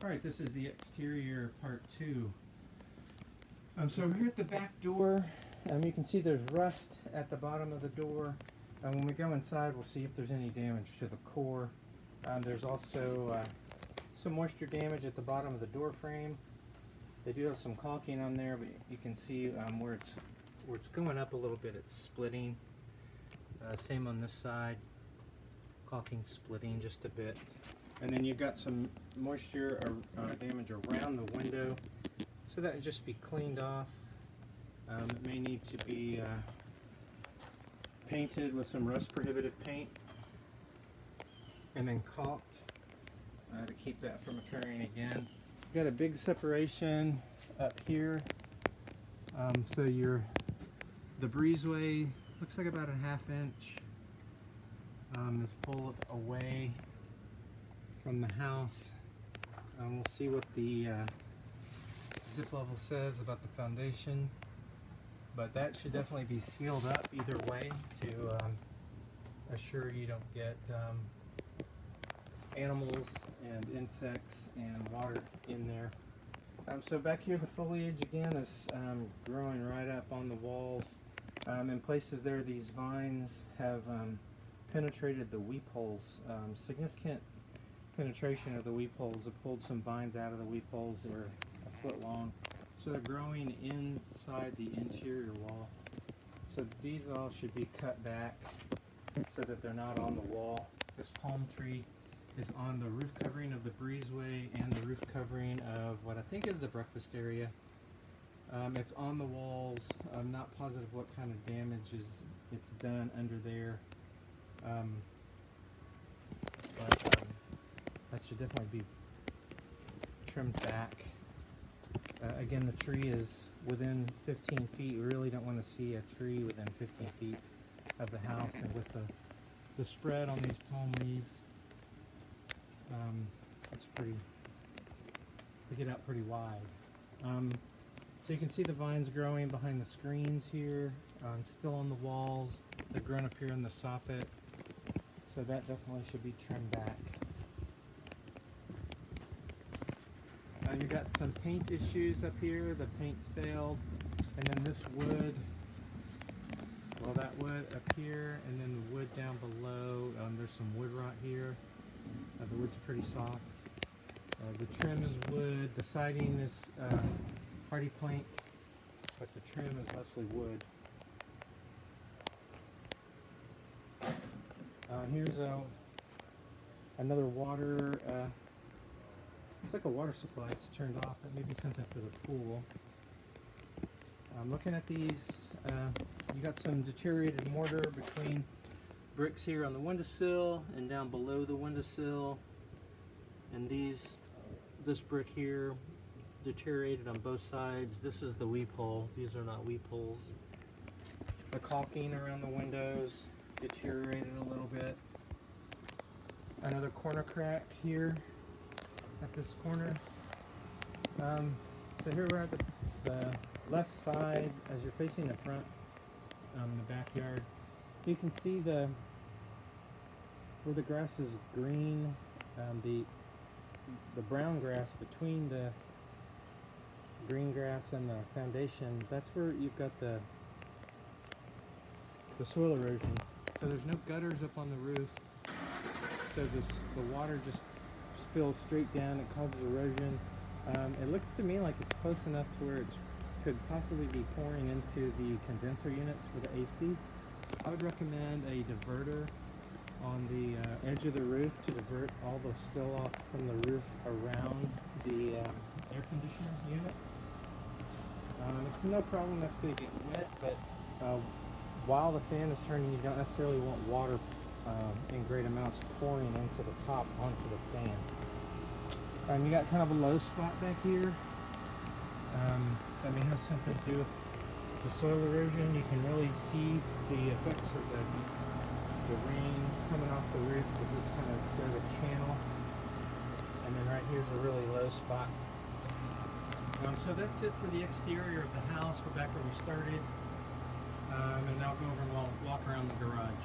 Alright, this is the exterior part 2. So we're here at the back door. You can see there's rust at the bottom of the door. When we go inside, we'll see if there's any damage to the core. There's also some moisture damage at the bottom of the door frame. They do have some caulking on there, but you can see where it's going up a little bit, it's splitting. Same on this side, caulking splitting just a bit. And then you've got some moisture or damage around the window, so that would just be cleaned off. It may need to be painted with some rust prohibitive paint and then caulked to keep that from occurring again. You've got a big separation up here, so the breezeway looks like about a 1/2 inch is pulled away from the house. We'll see what the zip level says about the foundation, but that should definitely be sealed up either way to assure you don't get animals and insects and water in there. So back here the foliage again is growing right up on the walls. In places there, these vines have penetrated the weep holes. Significant penetration of the weep holes. Have pulled some vines out of the weep holes that are 1 foot long. So they're growing inside the interior wall. So these all should be cut back so that they're not on the wall. This palm tree is on the roof covering of the breezeway and the roof covering of what I think is the breakfast area. It's on the walls. I'm not positive what kind of damage it's done under there. But that should definitely be trimmed back. Again, the tree is within 15 feet. We really don't want to see a tree within 15 feet of the house, and with the spread on these palm leaves, it's pretty, they get out pretty wide. So you can see the vines growing behind the screens here, still on the walls. They've grown up here in the soffit, so that definitely should be trimmed back. You've got some paint issues up here. The paint's failed, and then this wood, well, that wood up here, and then the wood down below. There's some wood rot here. The wood's pretty soft. The trim is wood. The siding is hardy plank, but the trim is mostly wood. Here's another water. It's like a water supply. It's turned off. It may be something for the pool. Looking at these, you got some deteriorated mortar between bricks here on the windowsill and down below the windowsill. And this brick here deteriorated on both sides. This is the weep hole. These are not weep holes. The caulking around the windows deteriorated a little bit. Another corner crack here at this corner. So here we're at the left side as you're facing the front, the backyard. So you can see where the grass is green, the brown grass between the green grass and the foundation. That's where you've got the soil erosion. So there's no gutters up on the roof. So the water just spills straight down. It causes erosion. It looks to me like it's close enough to where it could possibly be pouring into the condenser units for the AC. I would recommend a diverter on the edge of the roof to divert all the spill off from the roof around the air conditioner units. It's no problem if they get wet, but while the fan is turning, you don't necessarily want water in great amounts pouring into the top onto the fan. You got kind of a low spot back here. That may have something to do with the soil erosion. You can really see the effects of the rain coming off the roof because it's kind of got a channel. And then right here's a really low spot. So that's it for the exterior of the house. We're back where we started. And now I'll go over and walk around the garage.